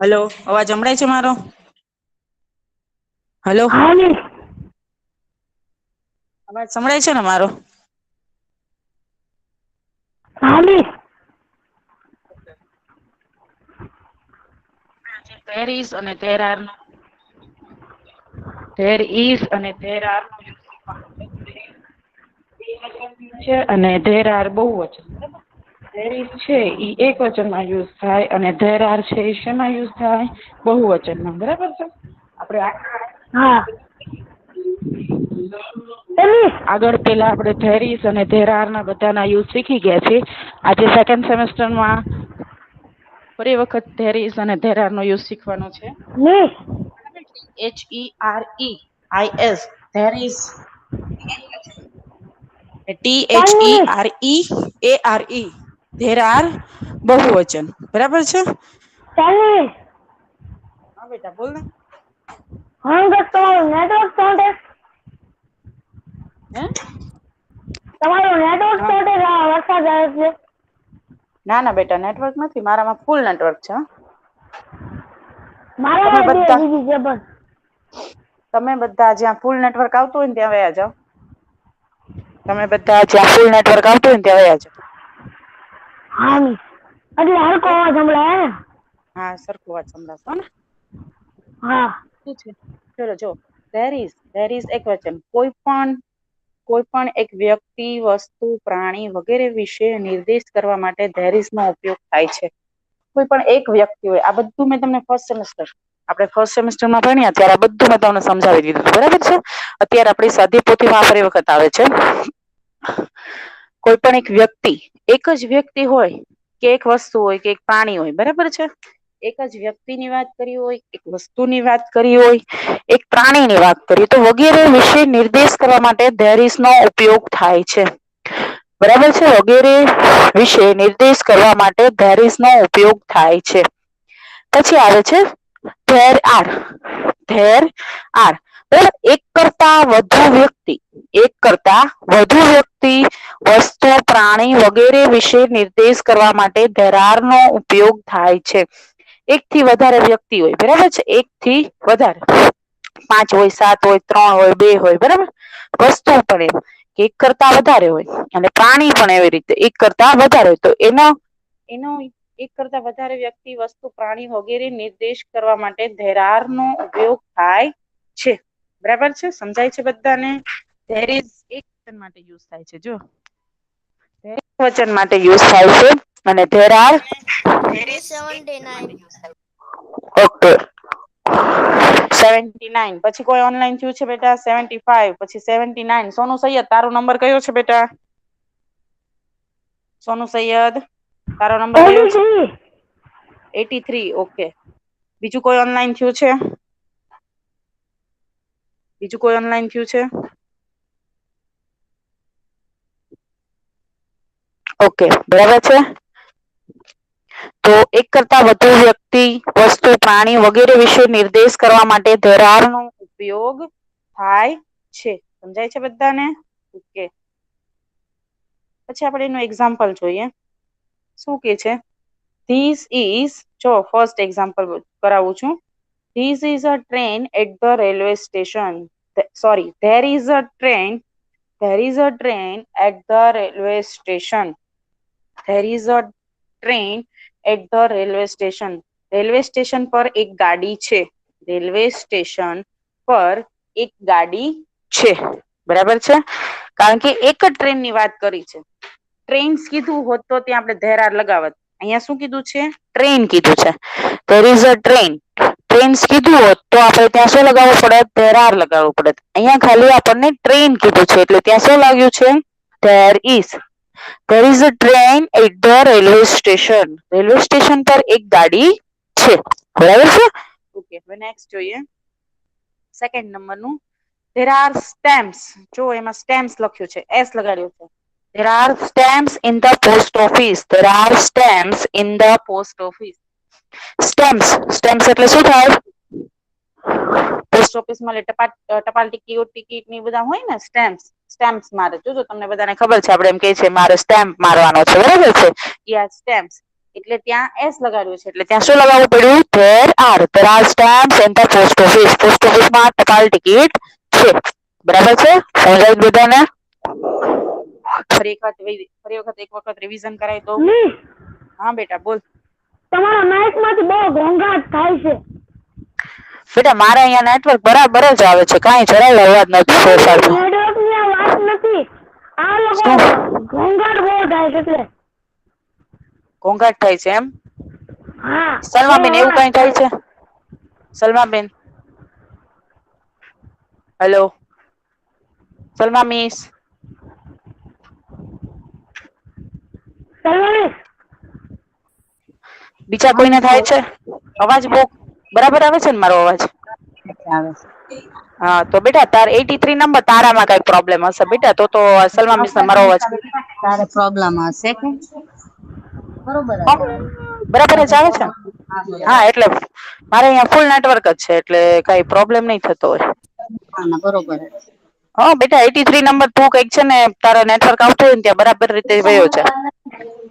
Hello, અવાજ સંભળાય છે મારો? હલો, હા મિસ. અવાજ સંભળાય છે ને મારો? હા મિસ. ધેર ઇઝ અને there are no there is અને ધેર આર નો યુઝ છે અને ધેર આર બહુવચન બરાબર. ધેર ઇઝ છે ઈ એક વચનમાં યુઝ થાય અને ધેર આર છે ઈ શેમાં યુઝ થાય? બહુવચનમાં. બરાબર છે. આપણે હા એ મિસ. આગળ પેલા આપણે ધેર ઇઝ અને ધેર આર ના બધાના યુઝ શીખી ગયા છે. આજે સેકન્ડ સેમેસ્ટરમાં ફરી વખત ધેર ઇઝ અને ધેર આર નો યુઝ શીખવાનો છે. મિસ. HEREIS ધેર ઇઝ ચાલુ મિસ. THEREARE ધેર આર બહુવચન. બરાબર છે? ચાલુ મિસ. હા બેટા બોલ ને. હા બસ તમારું નેટવર્ક શોર્ટ હે? તમારું નેટવર્ક હા શોર્ટ વરસાદ આવે છે. ના ના બેટા નેટવર્ક નથી, મારામાં ફૂલ નેટવર્ક છે હો. તમે મારામાં બે બધા જીબી છે બસ. તમે બધા જ્યાં ફૂલ નેટવર્ક આવતું હોય ને ત્યાં વયા જાઓ. તમે બધા જ્યાં ફૂલ નેટવર્ક આવતું હોય ને ત્યાં વયા જાઓ. હા મિસ. એટલે હરખો ઓકે અવાજ સંભળાય હે ને? હા સરખું અવાજ સંભળાશે હો ને? હા. શું છે? ચલો જો ધેર ઇઝ એક વચન. કોઈ પણ એક વ્યક્તિ, વસ્તુ, પ્રાણી વગેરે વિશે નિર્દેશ કરવા માટે ધેર ઇઝ નો ઉપયોગ થાય છે. કોઈ પણ એક વ્યક્તિ હોય, આ બધું મેં તમને ફર્સ્ટ સેમેસ્ટર આપણે ફર્સ્ટ સેમેસ્ટરમાં ભણ્યા ત્યારે આ બધું મેં તમને સમજાવી દીધું હતું. બરાબર છે? અત્યારે આપણી સ્વાધ્યાયપોથીમાં ફરી વખત આવે છે. કોઈ પણ એક વ્યક્તિ, એક જ વ્યક્તિ હોય કે એક વસ્તુ હોય કે એક પ્રાણી હોય. બરાબર છે? એક જ વ્યક્તિની વાત કરી હોય, એક વસ્તુની વાત કરી હોય, એક પ્રાણીની વાત કરીએ તો વગેરે વિશે નિર્દેશ કરવા માટે ધેર ઇઝ નો ઉપયોગ થાય છે. બરાબર છે? વગેરે વિશે નિર્દેશ કરવા માટે ધેર ઇઝ નો ઉપયોગ થાય છે. પછી આવે છે ધેર આર. There are. બરાબર? એક કરતા વધુ વ્યક્તિ, એક કરતા વધુ વ્યક્તિ, વસ્તુ, પ્રાણી વગેરે વિશે નિર્દેશ કરવા માટે ધેર આર નો ઉપયોગ થાય છે. એક થી વધારે વ્યક્તિ હોય. બરાબર છે? એક થી વધારે. 5 હોય, 7 હોય, 3 હોય, 2 હોય. બરાબર? વસ્તુ પણ એમ. એક કરતા વધારે હોય અને પ્રાણી પણ એવી રીતે એક કરતા વધારે હોય તો એનો એક કરતા વધારે વ્યક્તિ, વસ્તુ, પ્રાણી વગેરે નિર્દેશ કરવા માટે ધેર આર નો ઉપયોગ થાય છે. બરાબર છે? સમજાય છે બધાને? ધેર ઇઝ એક વચન માટે યુઝ થાય છે જો. ધેર એક વચન માટે યુઝ થાય છે અને ધેર આર મિસ 79. ઓકે. 79 પછી કોઈ ઓનલાઈન થયું છે બેટા? 75 પછી 79. સોનું સૈયદ તારો નંબર કયો છે બેટા? સોનું સૈયદ તારો નંબર કયો છે? 83. 83. ઓકે. બીજું કોઈ ઓનલાઈન થયું છે? બીજું કોઈ ઓનલાઈન થયું છે? ઓકે. બરાબર છે? તો એક કરતા વધુ વ્યક્તિ, વસ્તુ, પ્રાણી વગેરે વિશે નિર્દેશ કરવા માટે ધેર આર નો ઉપયોગ થાય છે. સમજાય છે બધાને? ઓકે. પછી આપણે એનું એક્ઝામ્પલ જોઈએ. શું કે છે? ધીસ ઇઝ જો ફર્સ્ટ એક્ઝામ્પલ કરાવું છું. This is a train at the railway station. Sorry, there is a train. There is a train at the railway station. There is a train at the railway station. Railway station પર એક ગાડી છે. Railway station પર એક ગાડી છે. બરાબર છે? કારણ કે એક જ ટ્રેન ની વાત કરી છે. ટ્રેન્સ કીધું હોત તો ત્યાં આપણે ધેર આર લગાવત. અહીંયા શું કીધું છે? ટ્રેન કીધું છે. There is a train. Trains કીધું હોત તો આપણે ત્યાં શું લગાવવું પડે? ધેર આર લગાવવું પડે. અહીંયા ખાલી આપણને ટ્રેન કીધું છે એટલે ત્યાં શું લાગ્યું છે? There is. There is a train at the railway station. Railway station પર એક ગાડી છે. બરાબર છે? ઓકે. હવે નેક્સ્ટ જોઈએ. સેકન્ડ નંબરનું. There are stamps. જો એમાં સ્ટેમ્પ્સ લખ્યું છે. એસ લગાડ્યું છે. There are stamps in the post office. There are stamps in the post office. Stamps એટલે શું થાય? પોસ્ટ ઓફિસમાં ટપાલ ટિકિટ ની બધા હોય ને સ્ટેમ્પ્સ મારે. જોજો તમને બધાને ખબર છે આપણે એમ કે છે મારે સ્ટેમ્પ મારવાનો છે. બરાબર છે? Yes stamps. એટલે ત્યાં એસ લગાડ્યું છે એટલે ત્યાં શું લગાવવું પડ્યું? there are stamps in the post office. Post ઓફિસમાં ટપાલ ટિકિટ છે. બરાબર છે? સમજાય બધાને? ફરી એક વખત રિવિઝન કરાય તો? હા બેટા બોલ. તમારા માઇકમાંથી બહુ ઘોંઘાટ થાય છે. બેટા મારે અહીંયા નેટવર્ક બરાબર જ આવે છે, કાંઈ જરાય અવાજ નથી ફેરફારતો. નેટવર્કની વાત નથી. આ લોકો ઘોંઘાટ બહુ થાય છે એટલે. ઘોંઘાટ થાય છે એમ? હા. સલમાબેન એવું કઈ થાય છે? સલમાબેન હેલો સલમા મિસ સલમા બીજા કોઈને થાય છે? અવાજ બહુ બરાબર આવે છે ને મારો અવાજ? હા તો બેટા તાર 83 નંબર તારામાં કઈ પ્રોબ્લેમ હશે બેટા તો સલમા મિસ ને મારો અવાજ તારે પ્રોબ્લેમ હશે કે બરોબર જ આવે બરાબર જ આવે છે? હા એટલે મારે અહીંયા ફૂલ નેટવર્ક જ છે એટલે કઈ પ્રોબ્લેમ નહીં થતો હોય. ના બરોબર જ હા બેટા 83 નંબર તું કઈક છે ને તારા નેટવર્ક આવતું હોય ને ત્યાં બરાબર રીતે વયો છે.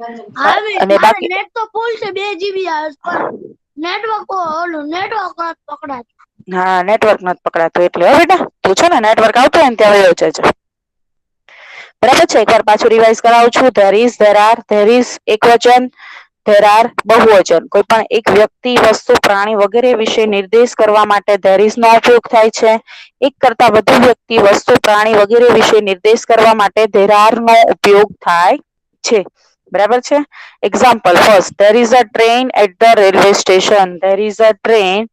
અને મારે બાકી નેટ તો ફૂલ છે 2 GB આવે પણ નેટવર્ક નેટવર્ક પકડાય. હા નેટવર્ક નથી પકડાતું એટલે હો બેટા તું છે ને નેટવર્ક આવતું હોય ને ત્યાં વયો જજે. બરાબર છે એકવાર પાછું રિવાઇઝ કરાવું છું. there is એકવચન there are બહુવચન. કોઈ પણ એક વ્યક્તિ, વસ્તુ, પ્રાણી વગેરે વિશે નિર્દેશ કરવા માટે there is નો ઉપયોગ થાય છે. એક કરતા વધુ વ્યક્તિ, વસ્તુ, પ્રાણી વગેરે વિશે નિર્દેશ કરવા માટે there are નો ઉપયોગ થાય છે. બરાબર છે? Example first there is a train at the railway station. there is a train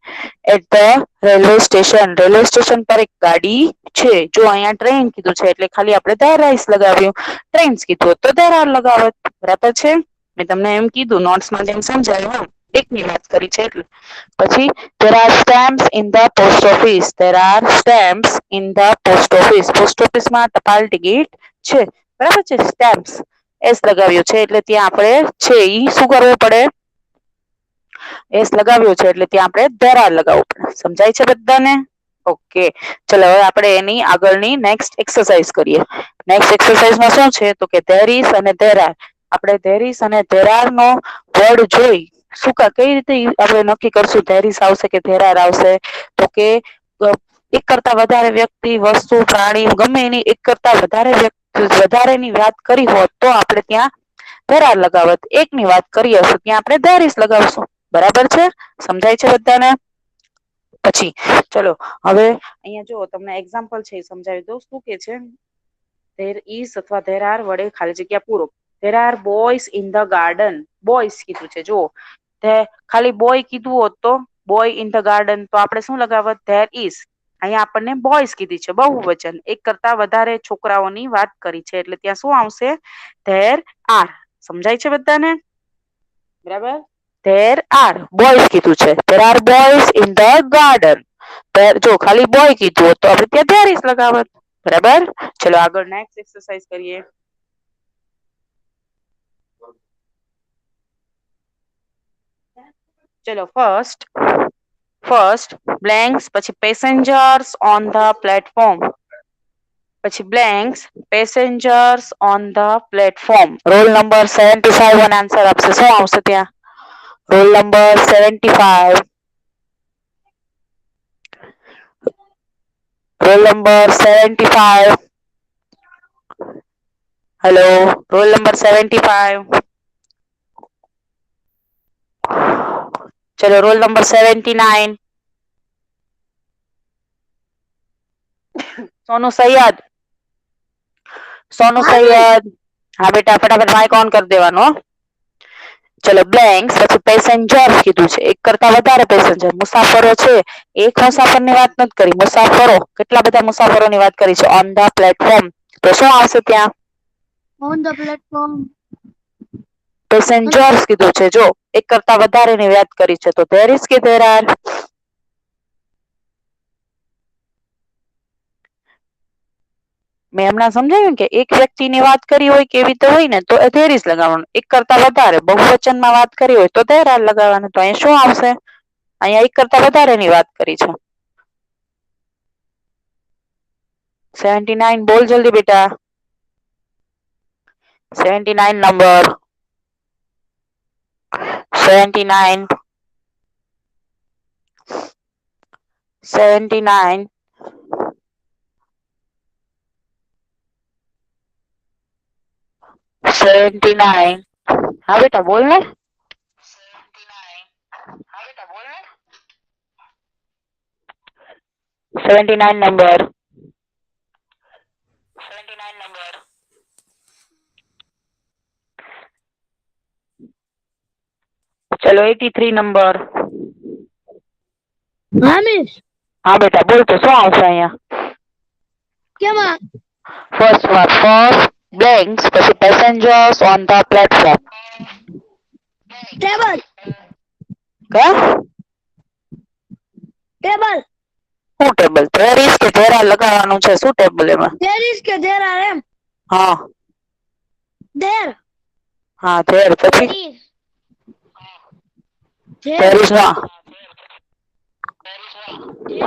at the railway station. Railway station પર એક ગાડી છે. જો અહીંયા ટ્રેન કીધું છે એટલે ખાલી આપણે there is લગાવ્યું. ટ્રેન્સ કીધું હોત તો there are લગાવત. બરાબર છે? મેં તમને એમ કીધું નોટ્સમાં જેમ સમજાવ્યું એમ એકની વાત કરી છે એટલે. પછી there are stamps in the post office. there are stamps in the post office. Post ઓફિસમાં ટપાલ ટિકિટ છે. બરાબર છે? સ્ટેમ્પ્સ એસ લગાવ્યું છે એટલે ત્યાં આપણે છે ઈ શું કરવું પડે? એસ લગાવ્યો છે એટલે ત્યાં આપણે there are લગાવવું પડે. સમજાય છે બધાને? ઓકે ચલો હવે આપણે એની આગળની નેક્સ્ટ એક્સરસાઇઝ કરીએ. નેક્સ્ટ એક્સરસાઇઝમાં શું છે તો કે there is અને there are. આપણે there is અને there are નો વર્ડ જોઈ કઈ રીતે આપણે નક્કી કરશું there is આવશે કે there are આવશે તો કે એક કરતા વધારે વ્યક્તિ, વસ્તુ, પ્રાણી ગમે એની એક કરતા વધારેની વાત કરી હોત તો આપણે ત્યાં there are લગાવત. એકની વાત કરી હશે ત્યાં આપણે there is લગાવશું. બરાબર છે? સમજાય છે બધાને? પછી ચલો હવે અહીંયા જો તમને એક્ઝામ્પલ છે એ સમજાવી દઉં શું કે છે there is અથવા there are વડે ખાલી જગ્યા પૂરો. there are boys in the garden. boys કીધું છે જો ખાલી boy કીધું હોત તો boy in the garden તો આપણે શું લગાવત there is. અહીંયા આપણને બોયઝ કીધી છે બહુવચન. એક કરતા વધારે છોકરાઓની વાત કરી છે એટલે ત્યાં શું આવશે there are. સમજાય છે બધાને? બરાબર? there are boys કીધું છે. there are boys in the garden. જો ખાલી બોય કીધું હોત તો આપણે ત્યાં there is લગાવત. બરાબર? ચલો આગળ નેક્સ્ટ એક્સરસાઇઝ કરીએ. ચલો ફર્સ્ટ blanks પછી passengers on the platform. પછી blanks passengers on the platform. Roll number 75 અને આન્સર આપશે. શું આવશે ત્યાં? Roll number 75. Roll number 75. Hello roll number 75. ચલો રોલ નંબર 79. સોનુ સૈયદ. સોનુ સૈયદ. હા બેટા ફટાફટ માઇક ઓન કરી દેવાનો. ચલો બ્લેન્ક્સ પછી પેસેન્જર કીધું છે. એક કરતા વધારે પેસેન્જર મુસાફરો છે. એક મુસાફરની વાત નથી કરી. મુસાફરો કેટલા બધા મુસાફરોની વાત કરી છે ઓન ધ પ્લેટફોર્મ. તો શું આવશે ત્યાં? On the platform. પેસેન્જર્સ કીધું છે જો એક કરતા વધારેની વાત કરી છે તો there is કે there are? મેં હમણાં સમજાવ્યું કે એક વ્યક્તિની વાત કરી હોય કેવી રીતે હોય ને તો there is લગાવવાનું. એક કરતા વધારે બહુવચનમાં વાત કરી હોય તો there are લગાવવાનું. તો અહીંયા શું આવશે? અહીંયા એક કરતા વધારેની વાત કરી છે. 79 બોલ જલ્દી બેટા. 79 નંબર. 79 79 79 हाँ बेटा बोल ने 79 नंबर चलो 83 नंबर હા મિસ हाँ बेटा बोल तो શું આવશે અહીંયા કેમાં ફર્સ્ટ blanks પછી passengers on the platform table का ટેબલ શું ટેબલ there is કે there are લગાવવાનું છે શું ટેબલ એમાં there is કે there are એમ હા there હા there પછી there is no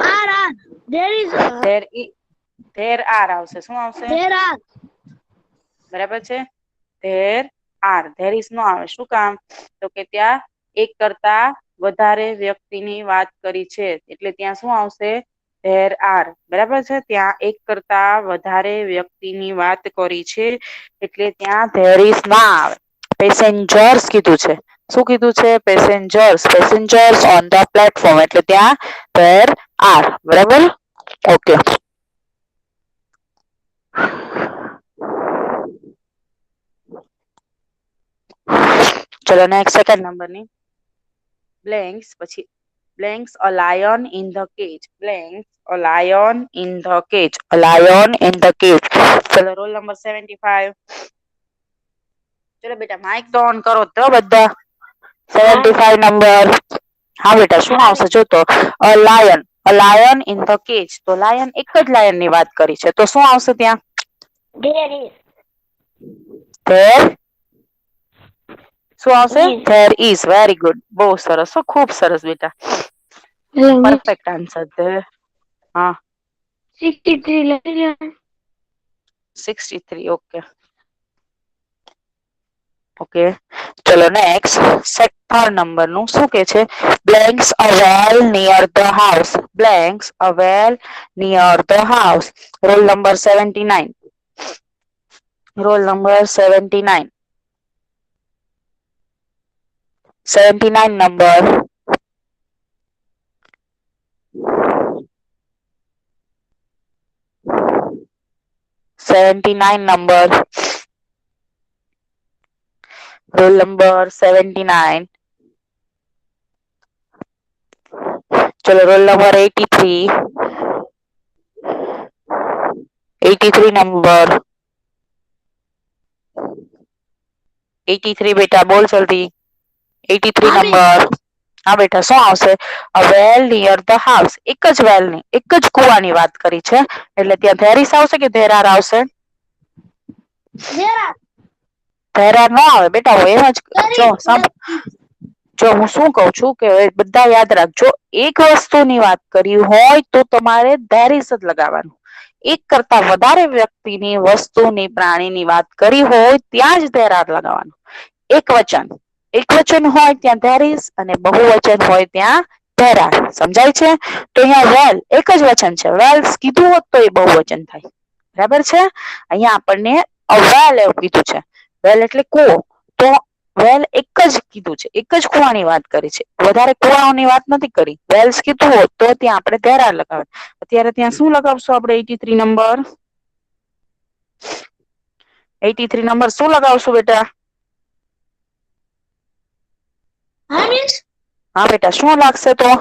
are there is there are આવશે શું આવશે there are બરાબર છે there is નો આવે શું કામ તો કે ત્યાં એક કરતા વધારે વ્યક્તિની વાત કરી છે એટલે ત્યાં શું આવશે there are બરાબર છે ત્યાં એક કરતા વધારે વ્યક્તિની વાત કરી છે એટલે ત્યાં there is ના આવે passengers કીધું છે શું કીધું છે passengers on the platform એટલે ત્યાં there are બરાબર ઓકે ચલો નેક્સ્ટ સેકન્ડ નંબરની blanks પછી blanks a lion in the cage blanks a lion in the cage a lion in the cage ચલો રોલ નંબર 75 ચલો બેટા માઇક તો ઓન કરો તો બધા 75 નંબર હા બેટા શું આવશે જો તો a lion in the cage તો લાયન એક જ લાયન ની વાત કરી છે તો શું આવશે ત્યાં there is there શું આવશે there is very good બહુ સરસ ખૂબ સરસ બેટા પરફેક્ટ આન્સર there હા 63 લખી લો 63 ઓકે ચલો નેક્સ્ટ થર્ડ નંબર નું શું કે છે blanks a well near the house blanks a well near the house roll number 79 roll number 79 number 79 number roll number 79 चलो roll number 83 number 83 बेटा बोल जल्दी 83 नंबर हाँ बेटा શું આવશે a well near the house એક જ well ની એક જ કુવાની વાત કરી છે એટલે ત્યાં there is આવશે કે there are આવશે there are નો આવે બેટા હું એમ જ જો હું શું કહું છું કે બધા યાદ રાખજો એક વસ્તુની વાત કરી હોય તો તમારે there is જ લગાવવાનું એક કરતા વધારે વ્યક્તિની વસ્તુની પ્રાણીની વાત કરી હોય ત્યાં જ there are લગાવવાનું એકવચન હોય ત્યાં there is અને બહુવચન હોય ત્યાં there are સમજાય છે તો અહીંયા well એક જ વચન છે wells કીધું હોત તો એ બહુવચન થાય બરાબર છે અહીંયા આપણને a well એવું કીધું છે well એટલે કૂવો તો well એક જ કીધું છે એક જ કુવાની વાત કરી છે વધારે કુવાઓની વાત નથી કરી wells કીધું હોત તો ત્યાં આપણે there are લગાવે અત્યારે ત્યાં શું લગાવશું આપણે 83 નંબર 83 નંબર શું લગાવશું બેટા હા મિસ હા બેટા શું લાગશે તો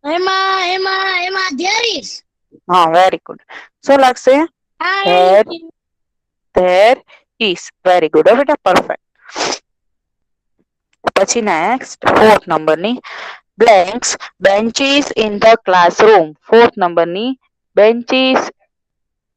એમાં there is હા વેરી ગુડ શું લાગશે there is વેરી ગુડ હો બેટા પરફેક્ટ પછી નેક્સ્ટ ફોર્થ નંબરની blanks benches in the classroom fourth નંબરની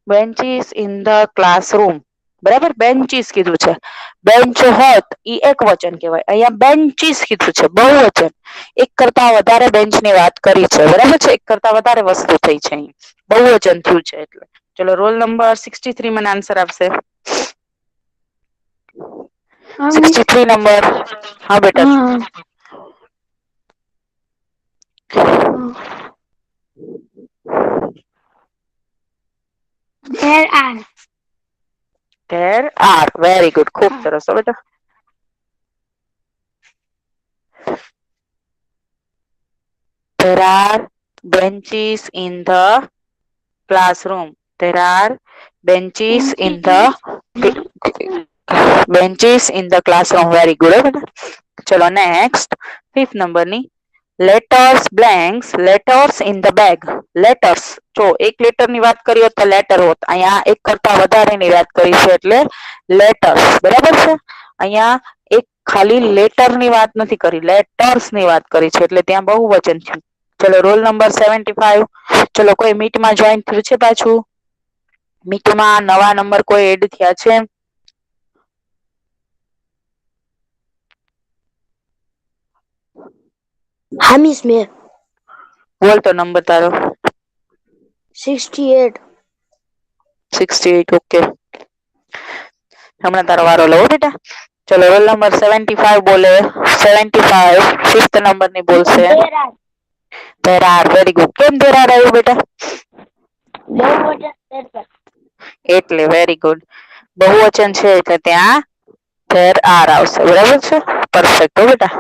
benches in the classroom બરાબર બેન્ચીસ કીધું છે બેન્ચ હોત ઈ એક વચન કહેવાય અહીંયા બેન્ચીસ કીધું છે બહુવચન એક કરતા વધારે બેન્ચની વાત કરી છે બરાબર છે એક કરતા વધારે વસ્તુ થઈ છે અહીં બહુવચન થયું છે એટલે ચલો રોલ નંબર 63 મને આન્સર આપશે 63 નંબર. હા બેટા. There are. Very good. ખૂબ સરસ હો બેટા. There are benches in the classroom. There are benches in the classroom. Very good હો બેટા. ચલો next 5th નંબરની letters blanks letters in the bag. letters જો એક લેટર ની વાત કરી હોત તો લેટર હોત, અહીંયા એક કરતા વધારેની વાત કરી છે એટલે letters. બરાબર છે? અહીંયા એક ખાલી લેટર ની વાત નથી કરી, લેટર્સ ની વાત કરી છે એટલે ત્યાં બહુવચન છે. ચલો રોલ નંબર 75. ચલો કોઈ મીટમાં જોઈન થયું છે પાછું? મીટમાં નવા નંબર કોઈ એડ થયા છે? હા મિસ મેં બોલ તો નંબર તારો. 68. 68. ઓકે, હમણાં તારો વારો લો બેટા. ચલો રોલ નંબર 75 બોલે. 75 5th નંબર ની બોલશે. there are. very good. કેમ there are આવ્યું બેટા? એટલે વેરી ગુડ. બહુવચન છે એટલે ત્યાં there are આવશે. બરાબર છે? પરફેક્ટ હો બેટા.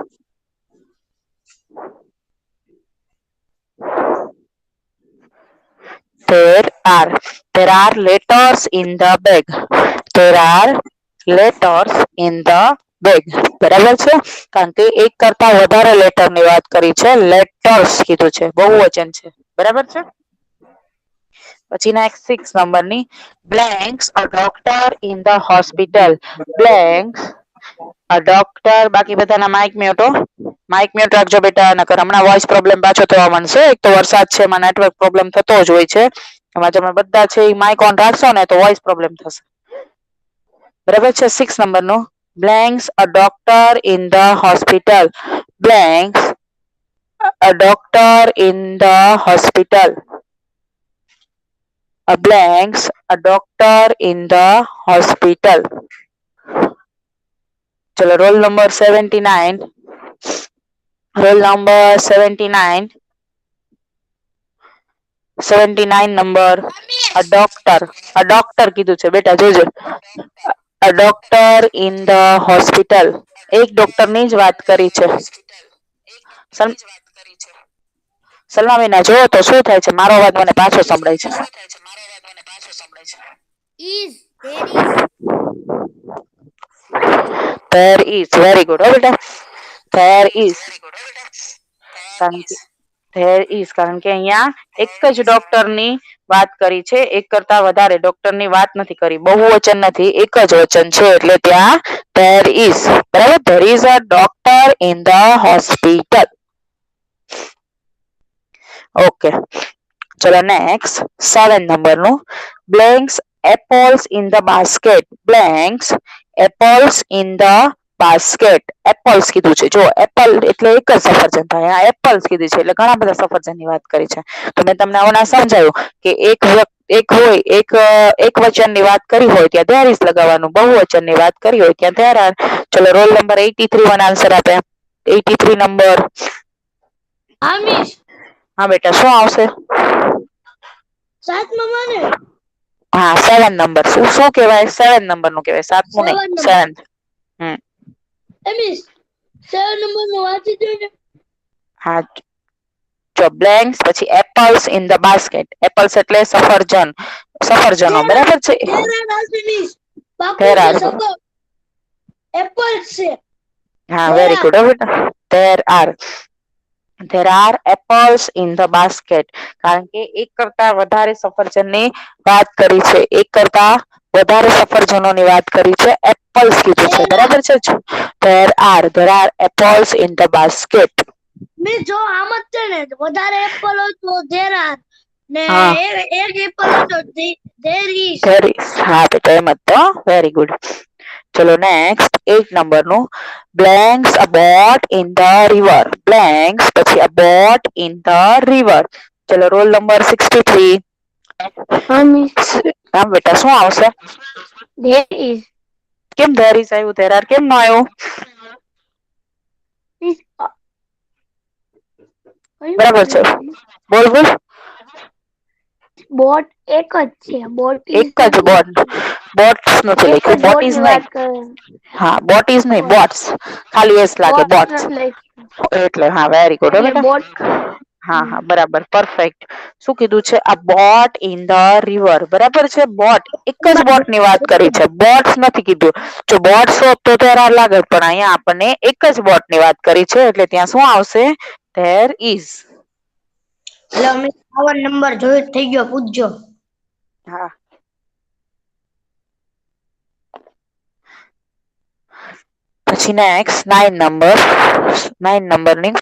There are letters in the bag. There are letters in the bag. બરાબર છે? કારણ કે એક કરતા વધારે લેટર ની વાત કરી છે, લેટર્સ કીધું છે, બહુવચન છે. બરાબર છે? પછી નેક્સ્ટ 6 નંબરની blanks a doctor in the hospital. blanks a doctor. બાકી બધાના માઇક મ્યુટ હો. માઇક મ્યુટ રાખજો બેટા, નકર હમણાં વોઇસ પ્રોબ્લેમ પાછો થવા માંડશે. એક તો વરસાદ છે એમાં નેટવર્ક પ્રોબ્લેમ થતો જ હોય છે. એમાં તમે બધા છે એ માઇક ઓન રાખશો ને તો વોઇસ પ્રોબ્લેમ થશે. બરાબર છે? 6 નંબરનું blanks a doctor in the hospital. blanks a doctor in the hospital. a blanks a doctor in the hospital. ચલો roll number 79. Roll number 79. 79 number a doctor કીધું છે બેટા, જોજો. a doctor in the hospital. એક doctor ની જ વાત કરી છે. સલમાબેન જો તો શું થાય છે? મારો અવાજ મને પાછો સંભળાય છે. there is. very good હો બેટા. there is. કારણ કે અહીંયા એક જ ડોક્ટર ની વાત કરી છે, એક કરતા વધારે ડોક્ટર ની વાત નથી કરી, બહુવચન નથી, એક જ વચન છે એટલે ત્યાં there is. બરાબર? there is a doctor in the hospital. Okay, ચલો નેક્સ્ટ 7 નંબરનું blanks apples in the basket. blanks apples in the basket. apples કીધું છે. જો એપલ એટલે એક જ સફરજન થાય, આ એપલ્સ કીધી છે એટલે ઘણા બધા સફરજન ની વાત કરી છે. તો મેં તમને હમણાં સમજાવ્યું કે એક વચન ની વાત કરી હોય ત્યાં there is લગાવવાનું, બહુવચન ની વાત કરી હોય ત્યાં there are. ચલો રોલ નંબર 83 મને આન્સર આપે. 83 નંબર. હા મિસ હા બેટા, શું આવશે? 7 મને. હા 7 નંબર. શું કહેવાય? 7 નંબર નું કહેવાય, 7મું નહીં, 7th. મિસ 7 નંબર નું વાંચી દો ને. હા જો blanks પછી apples in the basket. apples એટલે સફરજન, સફરજનો. બરાબર છે? એપલ્સ છે. હા વેરી ગુડ હો બેટા. there are apples in the basket. કારણ કે એક કરતા વધારે સફરજન ની વાત કરી છે, એક કરતા વધારે સફરજનો ની વાત કરી છે, એપલ્સ કીધું છે. બરાબર છે? there are apples in the basket. મેં જો આમ જ છે ને, વધારે એપલ હોય તો there are ને એક એપલ હોય તો there is. હા બેટા, એમ જ તો. Very good. ચલો નેક્સ્ટ 8 નંબરનું blanks a boat in the river. blanks પછી a boat in the river. ચલો રોલ નંબર 63. હા મિસ હા બેટા, શું આવશે? there is. કેમ there is આવ્યું there are કેમ ન આવ્યું? બરાબર છે. બોલ બોલ. બોટ એક જ છે. બોટ એક જ બોટ. બોટ્સ નથી લખ્યું. બોટ ઇઝ નહીં. હા બોટ ઇઝ નહીં બોટ્સ. ખાલી એસ લાગે બોટ્સ. એટલે હા વેરી ગુડ બેટા. બોટ હા હા બરાબર પરફેક્ટ. શું કીધું છે? આ બોટ ઇન ધ રિવર બરાબર છે. બોટ એક જ બોટ ની વાત કરી છે. બોટ્સ નથી કીધું. જો બોટ્સ હોત તો ત્યારે લાગે પણ અહીંયા આપણને એક જ બોટ ની વાત કરી છે એટલે ત્યાં શું આવશે? there is. Hello miss 52 number જોઈ થઈ ગયો પૂછજો. હા પછી નેક્સ્ટ 9 નંબરની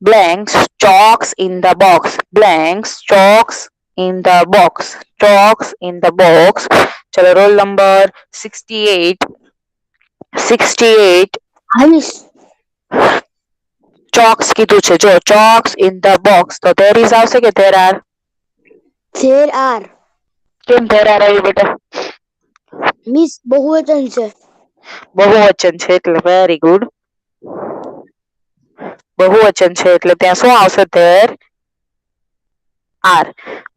blanks chalks in the box. Blanks chalks in the box. Chalks in the box. ચલો રોલ નંબર 68 chalks કીધું છે. જો chalks in the box તો there is આવશે કે there are? કેમ there are આવ્યું બેટા? મિસ બહુવચન છે. બહુવચન છે એટલે વેરી ગુડ. બહુવચન છે એટલે ત્યાં શું આવશે? there are.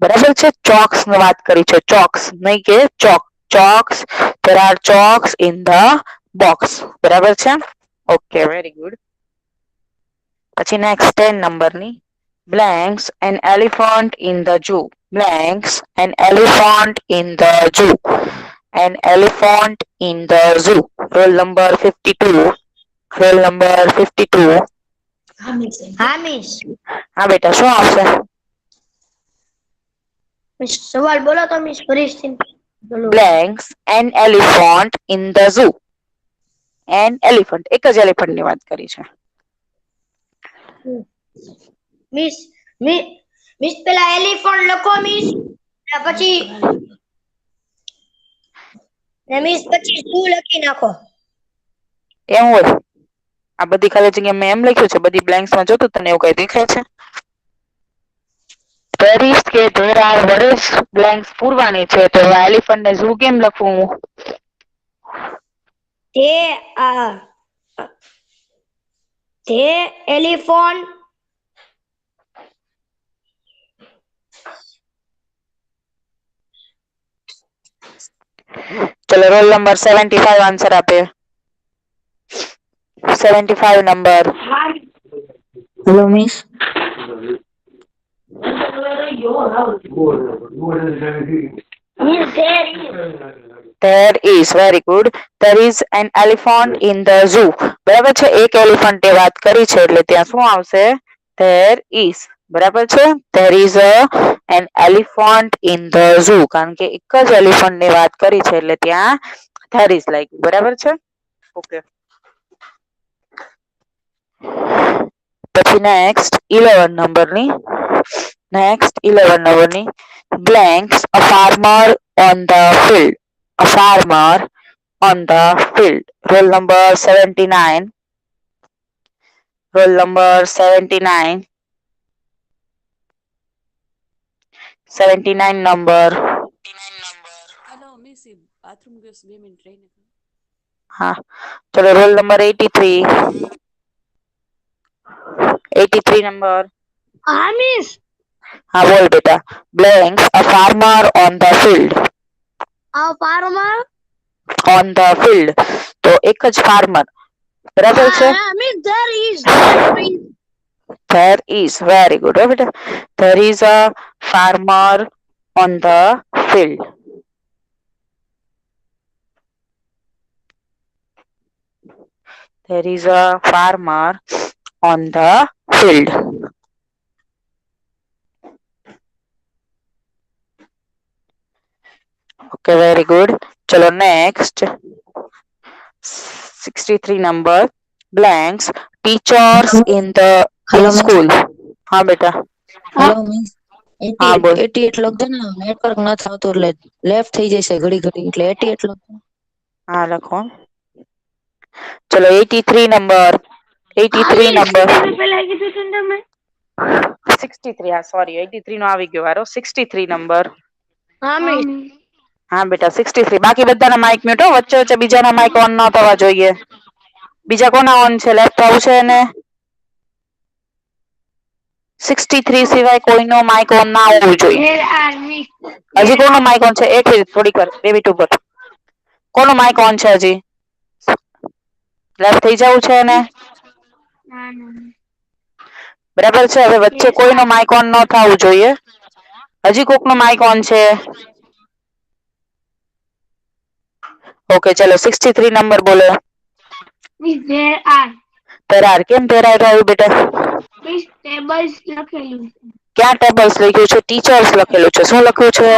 બરાબર છે. ચોક્સ ની વાત કરી છે. ચોક્સ નહીં કે ચોક. ચોક્સ there are chalks in the box. બરાબર છે. Okay very good. પછી નેક્સ્ટ 10 નંબરની blanks an elephant in the zoo. Blanks an elephant in the zoo. An elephant in the zoo. Roll number 52. Roll number 52. હા miss. હા બેટા શું આવશે? Miss સવાલ બોલો તો મિસ ફરીથી. Blanks an elephant in the zoo. An elephant એક જ એલિફન્ટ ની વાત કરી છે. મિસ મિસ પેલા એલિફન્ટ લખો મિસ. પછી મિસ પછી શું લખી નાખો. એમ હોય આ બધી ખાલી જગ્યા મેં એમ લખ્યું છે. બધી બ્લેન્ક્સ માં જોતું તને એવું કઈ દેખાય છે? there is કે there are વરેસ બ્લેન્ક્સ પૂરવાની છે તો એલિફન્ટ ને ઝૂ કેમ લખવું? તે એલિફન્ટ ચલો રોલ નંબર 75 આન્સર આપે. 75 number. Hello miss. there is very good. there is an elephant in the zoo. બરાબર છે. એક એલિફન્ટ ની વાત કરી છે એટલે ત્યાં શું આવશે? there is. બરાબર છે. there is an elephant in the zoo. કારણ કે એક જ એલિફન્ટ ની વાત કરી છે એટલે ત્યાં there is લાગ્યું. બરાબર છે. ઓકે પછી નેક્સ્ટ 11 નંબરની blanks a farmer on the field. A farmer on the field. Roll number 79. Roll number 79. 79 number. Hello miss bathroom ગયો 2 મિનિટ રહીને. હા ચલો રોલ નંબર 83. 83 નંબર. હા મિસ. હા બોલ બેટા. blanks a farmer on the field. આ ફાર્મર on the field તો એક જ ફાર્મર. બરાબર છે. Miss there is very good. બેટા there is a farmer on the field. there is a farmer on the field. Okay very good. ચલો next 63 number blanks teachers in the Hello, miss. school. હા બેટા. Hello miss. હા બોલ. 88 લખજો ને network નથી આવતું એટલે લેફ્ટ થઈ જશે ઘડી એટલે 88 લખજો. હા લખો. ચલો 83 નંબર. 83 નંબર. પેલા કીધું હતું ને તમે. 63 હા સોરી 83 નો આવી ગયો વારો. 63 નંબર. હા મિસ. હા બેટા 63 બાકી બધાના માઇક મ્યુટ હો વચ્ચે વચ્ચે બીજાના માઇક ઓન ન થવા જોઈએ બીજા કોના ઓન છે લેફ્ટ થવું છે ને 63 સિવાય કોઈનો માઇક ઓન ના હોવું જોઈએ હજી કોનો માઇક ઓન છે એક મિનિટ થોડીક વાર બેબી ટુ પર કોનો માઇક ઓન છે હજી લેફ્ટ થઈ જવું છે ને બરાબર છે હવે વચ્ચે કોઈનો માઇક ઓન ન થવું જોઈએ હજી કોકનો માઇક ઓન છે ઓકે ચલો 63 નંબર બોલો તેરાર કેમ તેરાર આવ્યું બેટા ક્યાં ટેબલ્સ લખ્યું છે ટીચર્સ લખેલું છે શું લખ્યું છે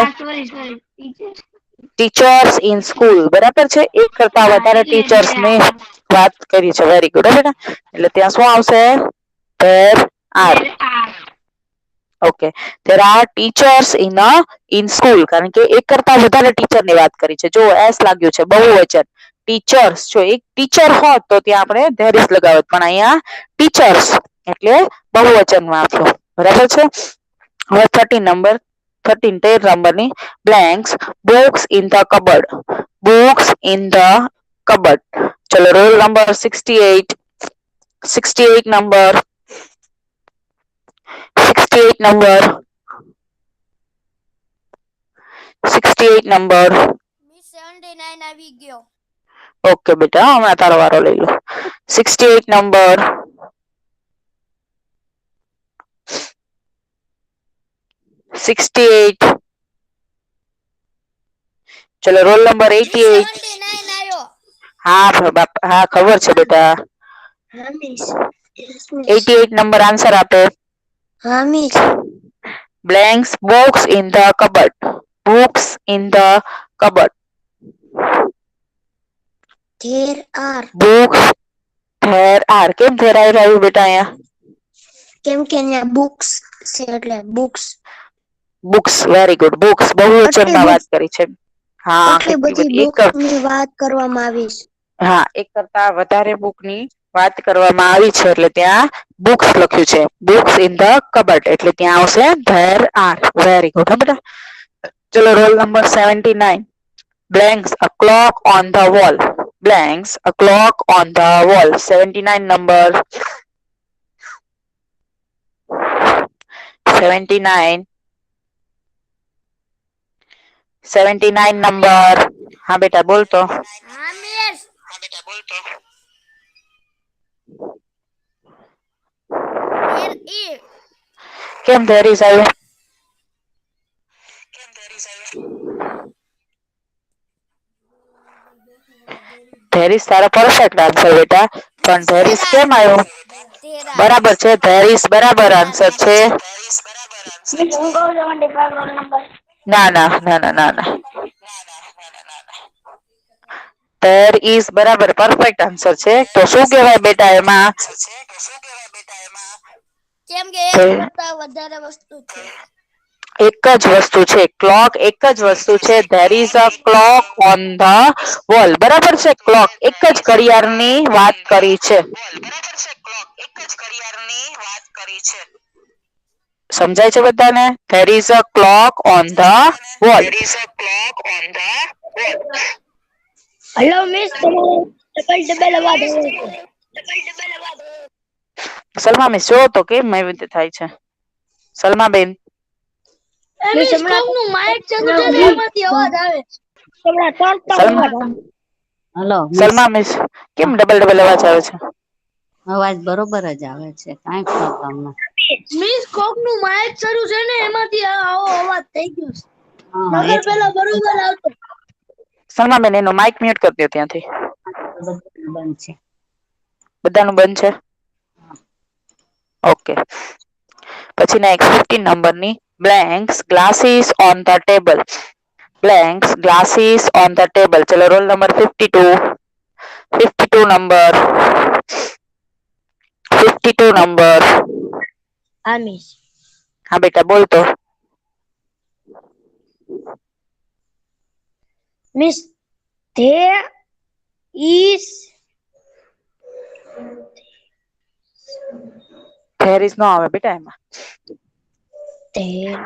ટીચર્સ ઇન સ્કૂલ બરાબર છે એક કરતા વધારે ટીચર્સ ને વાત કરી છે વેરી ગુડ બેટા એટલે ત્યાં શું આવશે there are okay there are teachers in school કારણ કે એક કરતા વધારે ટીચર ની વાત કરી છે જો એસ લાગ્યું છે બહુવચન ટીચર્સ જો એક ટીચર હોત તો ત્યાં આપણે there is લગાવત પણ અહીંયા ટીચર્સ એટલે બહુવચનમાં આપ્યો બરાબર છે હવે 13 નંબર 13 નંબરની blanks books in the cupboard books in the cupboard ચલો roll number 68 number 68 number 68 number miss 79 આવી ગયો ઓકે બેટા હમણાં તારો વારો લઈ લો 68 નંબર 68 ચલો રોલ નંબર 88 79 આવ્યો હા બાપ હા ખબર છે બેટા હા મિસ 88 નંબર આન્સર આપો હા miss blanks books in the cupboard books in the cupboard there are books there are કેમ there are આવ્યું બેટા અહીંયા કેમ કે અહીંયા બુક્સ છે એટલે books books very good books બહુવચનમાં વાત કરી છે હા આટલી બધી એક બુક્સ ની વાત કરવામાં આવી છે હા એક કરતા વધારે બુક ની વાત કરવામાં આવી છે એટલે ત્યાં books લખ્યું છે books in the cupboard એટલે ત્યાં આવશે there are very good બેટા ચલો roll number 79 blanks a clock on the wall blanks a clock on the wall 79 number 79 79 number હા બેટા બોલ તો હા મિસ there is કેમ there is આવ્યું there is તારો પરફેક્ટ આન્સર બેટા પણ there is કેમ આવ્યું બરાબર છે there is બરાબર આન્સર છે ના ના ના ના ના ના there is બરાબર પરફેક્ટ આન્સર છે તો શું કહેવાય બેટા એમાં કેમ કે એક કરતા વધારે વસ્તુ છે એક જ વસ્તુ છે ક્લોક એક જ વસ્તુ છે there is a clock on the wall બરાબર છે ક્લોક એક જ ઘડિયાળની વાત કરી છે સમજાય છે બધાને there is a clock on the wall hello miss double અવાજ આવે છે સલમા મિસ જો તો કેમ એવી રીતે થાય છે સલમા બેન મિસ કોકનું માઇક ચાલુ છે ને એમાંથી અવાજ આવે હલો સલમા મિસ કેમ ડબલ અવાજ આવે છે અવાજ બરોબર જ આવે છે કાંઈ પ્રોબ્લેમ નથી મિસ કોકનું માઇક ચાલુ છે ને એમાંથી આવો અવાજ થઈ ગયો છે હા નગર પેલા બરોબર આવતો સલમા બેન એનો માઇક મ્યુટ કરી દો ત્યાંથી બંધ છે બધાનું બંધ છે ઓકે પછી નેક્સ્ટ 15 નંબરની blanks glasses on the table blanks glasses on the table ચલો રોલ નંબર 52 નંબર 52 નંબર હા મિસ હા બેટા બોલ તો miss there is there is નો આવે બેટા એમાં there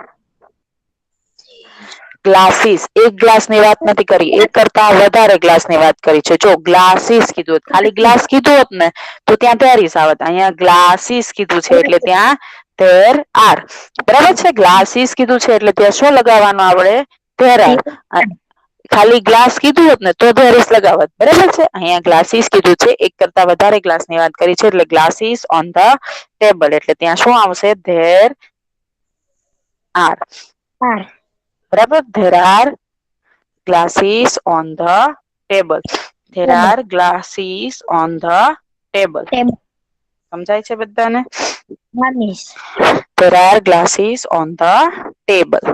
ગ્લાસીસ, એક ગ્લાસ ની વાત નથી કરી, એક કરતા વધારે ગ્લાસ ની વાત કરી છે. જો ગ્લાસીસ કીધું હોત, ખાલી ગ્લાસ કીધું હોત ને તો ત્યાં ધેરીસ આવત. અહીંયા ગ્લાસીસ કીધું છે એટલે ત્યાં ધેર આર. બરાબર છે. ગ્લાસીસ કીધું છે એટલે ત્યાં શું લગાવવાનું આવડે? There are. ખાલી ગ્લાસ કીધું હોત ને તો ધેરીસ લગાવત. બરાબર છે. અહીંયા ગ્લાસીસ કીધું છે, એક કરતા વધારે ગ્લાસ ની વાત કરી છે એટલે ગ્લાસીસ ઓન ધ ટેબલ એટલે ત્યાં શું આવશે? There are. બરાબર. There are glasses on the table. There are glasses on the table. સમજાય છે બધાને? There are glasses on the table.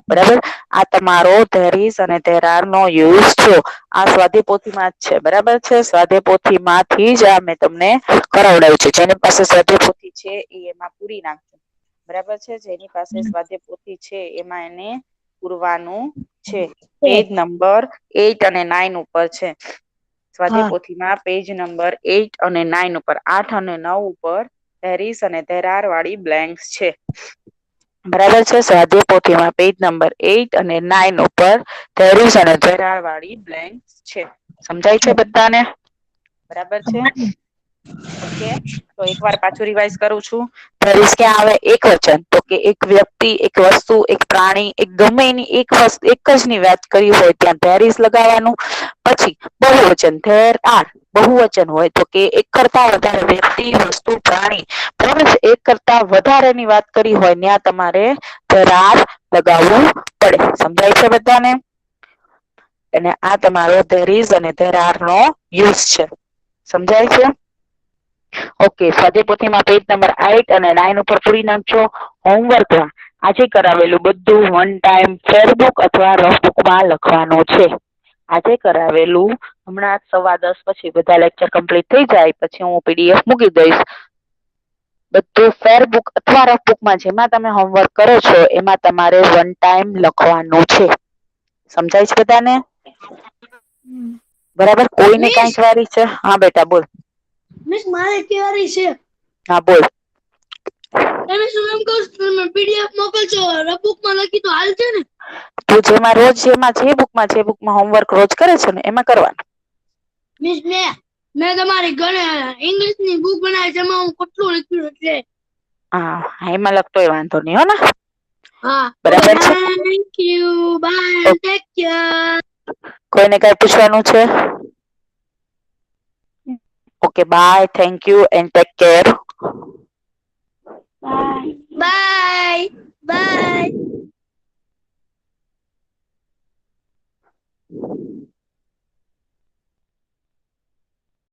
બરાબર. આ તમારો there is અને there are નો યુઝ થયો. આ સ્વાધ્યાય પોથીમાં જ છે. બરાબર છે. સ્વાધ્યાય પોથીમાંથી જ આ મેં તમને કરાવડાવ્યું છે. જેની પાસે સ્વાધ્યાય પોથી છે એ એમાં પૂરી નાખજો. બરાબર છે. જેની પાસે સ્વાધ્યાય પોથી છે એમાં એને પૂરવાનું છે. પેજ નંબર 8 અને 9 ઉપર છે. સ્વાધ્યાય પોથીમાં પેજ નંબર 8 અને 9 ઉપર, 8 અને 9 ઉપર there is અને there are વાળી બ્લેન્ક્સ છે. બરાબર છે. સ્વાધ્યાય પોથીમાં પેજ નંબર 8 અને 9 ઉપર there is અને there are વાળી બ્લેન્ક્સ છે. સમજાય છે બધાને? બરાબર છે. ઓકે. તો એકવાર પાછું રિવાઇઝ કરું છું. there is ક્યાં આવે? એકવચન. તો કે એક વ્યક્તિ, એક વસ્તુ, એક પ્રાણી, એક ગમે એની એક જ ની વાત કરી હોય ત્યાં there is લગાવવાનું. પછી બહુવચન there are. બહુવચન હોય તો કે એક કરતા વધારે વ્યક્તિ, વસ્તુ, પ્રાણી, બરાબર છે, એક કરતા વધારે ની વાત કરી હોય ત્યાં તમારે there are લગાવવું પડે. સમજાય છે બધાને? અને આ તમારો there is અને there are નો યુઝ છે. સમજાય છે? ઓકે. સ્વાધ્યાય પોથીમાં પેજ નંબર 8 અને 9 ઉપર પૂરી નાખજો. હોમવર્કમાં આજે કરાવેલું બધું વન ટાઈમ ફેરબુક અથવા રફબુકમાં લખવાનું છે. આજે કરાવેલું હમણાં 10:15 પછી બધા લેક્ચર કમ્પ્લીટ થઈ જાય પછી હું પીડીએફ મૂકી દઈશ. બધું ફેરબુક અથવા રફબુકમાં જેમાં તમે હોમવર્ક કરો છો એમાં તમારે વન ટાઈમ લખવાનું છે. સમજાય છે બધાને? બરાબર. કોઈને મિસ, કઈ ક્વેરી છે? હા બેટા બોલ. મિસ મારે ક્વેરી છે. હા બોલ. તમે શું એમ કહો છો તમે પીડીએફ મોકલજો, રફબુકમાં લખી તો હાલશે ને? તું જેમાં રોજ જેમાં જે બુકમાં હોમવર્ક રોજ કરે છે ને એમાં કરવાનું. મિસ મેં તમારી ઇંગ્લિશ ની બુક બનાવી છે એમાં હું કેટલું લખ્યું એટલે. હા એમાં લખતોય વાંધો નહીં હો ને. હા. બરાબર છે. Thank you. Bye. Take care. કોઈને કઈ પૂછવાનું છે? Okay bye. Thank you and take care. Bye. By.